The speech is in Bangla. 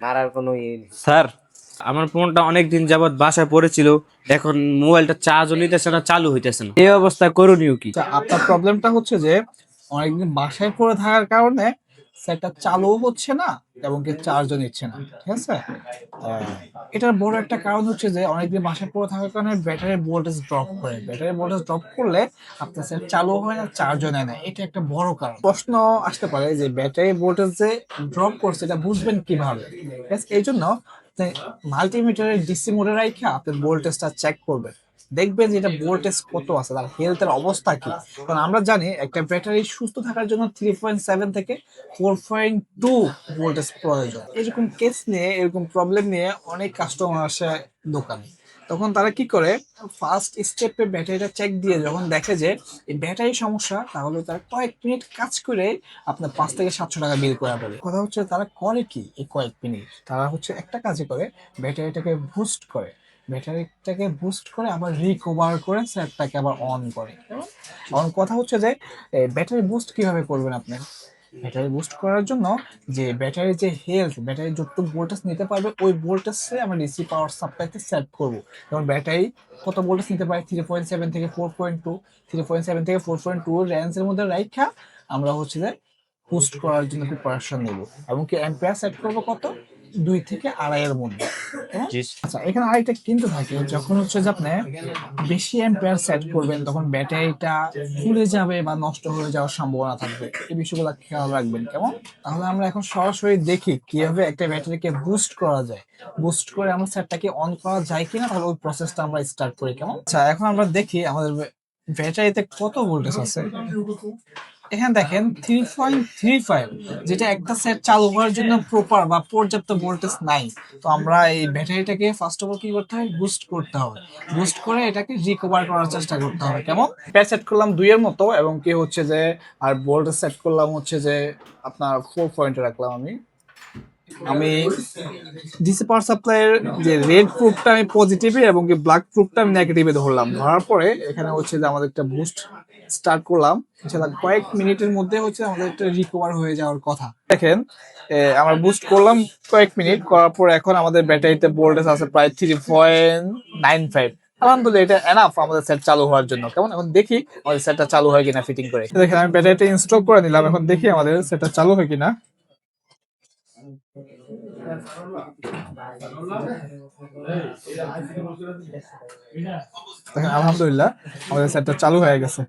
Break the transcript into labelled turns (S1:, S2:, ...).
S1: মারার কোনো
S2: স্যার, আমার ফোনটা অনেকদিন যাবত বাসায় পড়েছিল, এখন মোবাইলটা চার্জও নিতেছে না, চালু হইতেছে না। এই অবস্থা করণীয় কি?
S3: আচ্ছা, আপনার প্রবলেমটা হচ্ছে যে অনেকদিন বাসায় পড়ে থাকার কারণে সেটটা চালু হচ্ছে না এবং কি চার্জও নিচ্ছে না। ঠিক আছে, এটার বড় একটা কারণ হচ্ছে যে অনেকদিন বাসায় পড়ে থাকার কারণে ব্যাটারি ভোল্টেজ ড্রপ করে। ব্যাটারি ভোল্টেজ ড্রপ করলে আপনার সেট চালু হয় না, চার্জও নেয় না। এটা একটা বড় কারণ। প্রশ্ন আসতে পারে যে ব্যাটারি ভোল্টেজ যে ড্রপ করছে এটা বুঝবেন কিভাবে? এই জন্য মাল্টিমিটারের ডিসি মোডে রাখা আপনি ভোল্টেজটা চেক করবেন, দেখবেন যে এটা ভোল্টেজ কত আছে, তার হেলথের অবস্থা কি। কারণ আমরা জানি একটা ব্যাটারি সুস্থ থাকার জন্য 3.7 থেকে 4.2 ভোল্টেজ প্রয়োজন। এরকম কেস নিয়ে, এরকম প্রবলেম নিয়ে অনেক কাস্টমার আসে দোকানে। তখন তারা কি করে, ফার্স্ট স্টেপে ব্যাটারিটা চেক দিয়ে যখন দেখে যে এই ব্যাটারি সমস্যা, তাহলে তারা কয়েক মিনিট কাজ করে আপনার 500 থেকে 700 টাকা বিল করে দেবে। কথা হচ্ছে তারা করে কি এই কয়েক মিনিট, তারা হচ্ছে একটা কাজে করে, ব্যাটারিটাকে বুস্ট করে, ব্যাটারিটাকে বুস্ট করে আবার রিকভার করে সেটটাকে আবার অন করে। এখন কথা হচ্ছে যে ব্যাটারি বুস্ট কিভাবে করবেন আপনি? ব্যাটারি বুস্ট করার জন্য যে ব্যাটারির যে হেলথ, ব্যাটারি যতটুকু ভোল্টেজ নিতে পারবে ওই ভোল্টেজে আমরা ডিসি পাওয়ার সাপ্লাইতে সেট করব। যেমন ব্যাটারি কত ভোল্টেজ নিতে পারে, 3.7 থেকে 4.2, 3.7 থেকে 4.2 রেঞ্জের মধ্যে রাখা আমরা হচ্ছে যে বুস্ট করার জন্য প্রিপারেশন নেব। এবং কি অ্যাম্পিয়ার সেট করবো কত, 2 থেকে 2.5 এর মধ্যে। হ্যাঁ?
S2: জি।
S3: আচ্ছা, এখানে আরেকটা কিন্তু থাকে, যখন হচ্ছে যে আপনি বেশি অ্যাম্পিয়ার সেট করবেন তখন ব্যাটারিটা ফুলে যাবে বা নষ্ট হয়ে যাওয়ার সম্ভাবনা থাকবে। এই বিষয়গুলো খেয়াল রাখবেন, কেমন? তাহলে আমরা এখন সরাসরি দেখি কিভাবে একটা ব্যাটারিকে বুস্ট করা যায়। বুস্ট করে আমরা সেটটাকে অন করা যায় কিনা, তাহলে ওই প্রসেসটা আমরা স্টার্ট করি, কেমন? আচ্ছা, এখন আমরা দেখি আমাদের ব্যাটারিতে কত ভোল্টেজ আছে। এখানে দেখেন 3.35, যেটা একটা সেট চালু হওয়ার জন্য প্রপার বা পর্যাপ্ত ভোল্টেজ নাই। তো আমরা এই ব্যাটারিটাকে ফার্স্ট অফ অল কি করতে হবে, বুস্ট করতে হবে। বুস্ট করে এটাকে রিকভার করার চেষ্টা করতে হবে, কেমন? প্যাচ সেট করলাম 2 এর মতো, এবং কি হচ্ছে যে আর ভোল্টেজ সেট করলাম হচ্ছে যে আপনার 4 পয়েন্টে রাখলাম। আমি ডিসি পাওয়ার সাপ্লাইয়ের যে রেড প্রুফটা আমি পজিটিভে এবং কি ব্ল্যাক প্রুফটা আমি নেগেটিভে ধরলাম। ধরার পরে এখানে হচ্ছে যে আমাদের একটা বুস্ট স্টার্ট করলাম, ইনশাআল্লাহ কয়েক মিনিটের মধ্যে হচ্ছে আমাদের একটা রিকভার হয়ে যাওয়ার কথা। দেখেন আমরা বুস্ট করলাম কয়েক মিনিট করার পর এখন আমাদের ব্যাটারিতে ভোল্টেজ আছে প্রায় 3.95। আলহামদুলিল্লাহ, এটা এনাফ আমাদের সেট চালু হওয়ার জন্য, কেমন? এখন দেখি আমাদের সেটটা চালু হয় কিনা ফিটিং করে। দেখেন আমি ব্যাটারিটা ইনস্টল করে নিলাম, এখন দেখি আমাদের সেটটা চালু হয় কিনা। দেখেন আলহামদুলিল্লাহ আমাদের সেটটা চালু হয়ে গেছে।